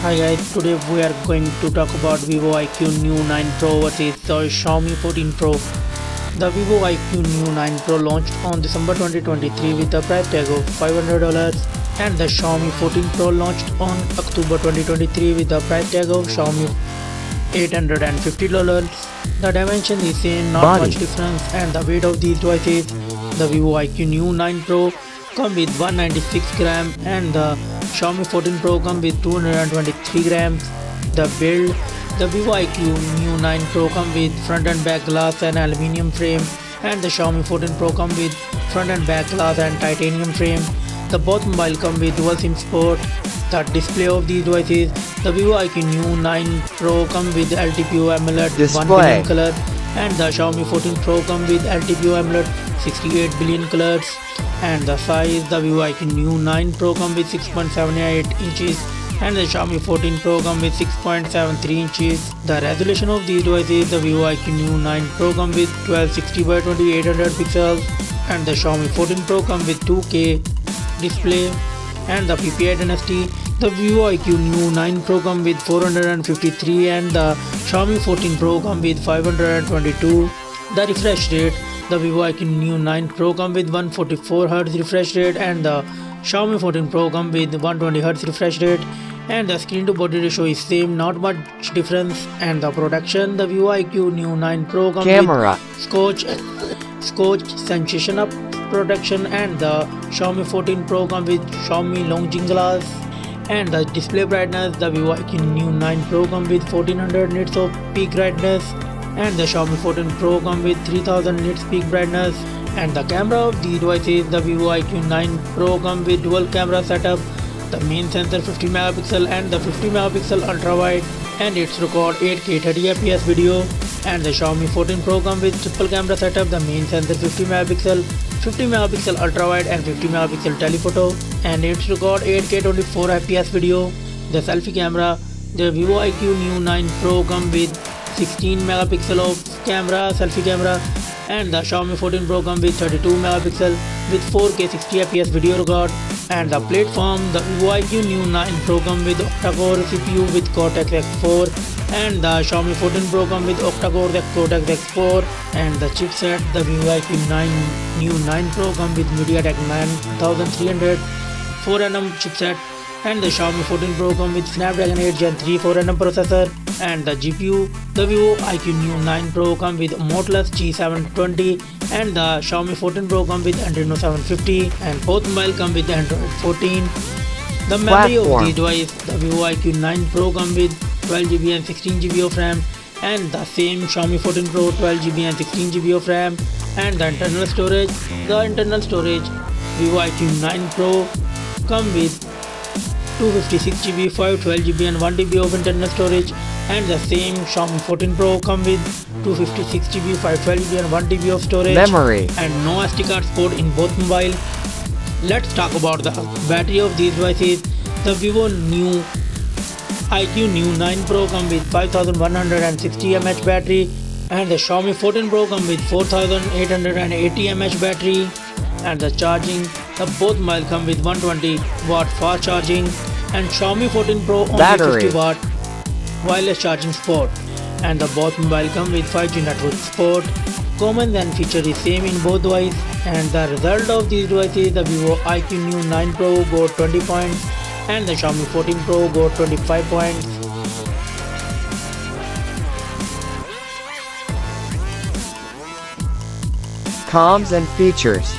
Hi guys, today we are going to talk about Vivo iQOO New 9 Pro versus the Xiaomi 14 Pro. The Vivo iQOO New 9 Pro launched on December 2023 with a price tag of $500, and the Xiaomi 14 Pro launched on October 2023 with a price tag of Xiaomi $850. The dimension is same, not much difference, and the weight of these devices. The Vivo iQOO New 9 Pro come with 196 gram and the Xiaomi 14 Pro come with 223 grams. The build: the Vivo iQOO New 9 Pro come with front and back glass and aluminium frame, and the Xiaomi 14 Pro come with front and back glass and titanium frame. The both mobile come with dual SIM support. The display of these devices: the Vivo iQOO New 9 Pro come with LTPO AMOLED 1 billion color, and the Xiaomi 14 Pro come with LTPO AMOLED 68 billion colors. And the size: the Vivo iQOO New 9 Pro come with 6.78 inches and the Xiaomi 14 Pro come with 6.73 inches. The resolution of these devices: the Vivo iQOO New 9 Pro come with 1260 by 2800 pixels and the Xiaomi 14 Pro come with 2K display. And the PPI dynasty: the Vivo iQOO New 9 Pro come with 453 and the Xiaomi 14 Pro come with 522. The refresh rate: the Vivo iQOO New 9 Pro come with 144Hz refresh rate and the Xiaomi 14 Pro come with 120Hz refresh rate. And the screen to body ratio is same, not much difference. And the protection: the Vivo iQOO New 9 Pro come with Scotch Sensation Up protection and the Xiaomi 14 Pro come with Xiaomi Longjing glass. And the display brightness: the Vivo iQOO New 9 Pro come with 1400 nits of peak brightness and the Xiaomi 14 Pro come with 3000 nits peak brightness. And the camera of these devices: the Vivo iQOO 9 Pro come with dual camera setup, the main sensor 50 megapixel and the 50 megapixel ultra wide, and it's record 8K 30fps video. And the Xiaomi 14 Pro come with triple camera setup, the main sensor 50 megapixel ultra wide and 50 megapixel telephoto, and it's record 8K 24fps video. The selfie camera: the Vivo iQOO New 9 Pro come with 16 megapixel of selfie camera and the Xiaomi 14 Pro come with 32 megapixel with 4K 60fps video record. And the platform: the Vivo iQOO New 9 Pro come with octa-core CPU with Cortex X4 and the Xiaomi 14 Pro come with octa-core Cortex X4. And the chipset: the Vivo iQOO New 9 Pro come with MediaTek 9300 4nm chipset and the Xiaomi 14 Pro come with Snapdragon 8 Gen 3 4nm processor. And the GPU: the Vivo iQOO New 9 Pro come with Motorola G720 and the Xiaomi 14 Pro come with Adreno 750 and both mobile come with Android 14. The memory of the device: the Vivo iQOO 9 Pro come with 12GB and 16GB of RAM and the same Xiaomi 14 Pro 12GB and 16GB of RAM. And the internal storage: the internal storage Vivo iQOO 9 Pro come with 256GB, 512GB and 1TB of internal storage, and the same Xiaomi 14 Pro come with 256GB, 512GB and 1TB of storage and no SD card support in both mobile. Let's talk about the battery of these devices. The Vivo iQOO New 9 Pro come with 5160 mAh battery and the Xiaomi 14 Pro come with 4880 mAh battery. And the charging: the both mobile come with 120 watt fast charging and Xiaomi 14 Pro only 50 watt wireless charging support. And the both mobile come with 5G network support. Common and feature is same in both devices. And the result of these devices: the Vivo iQOO New 9 Pro got 20 points and the Xiaomi 14 Pro got 25 points. Comms and features.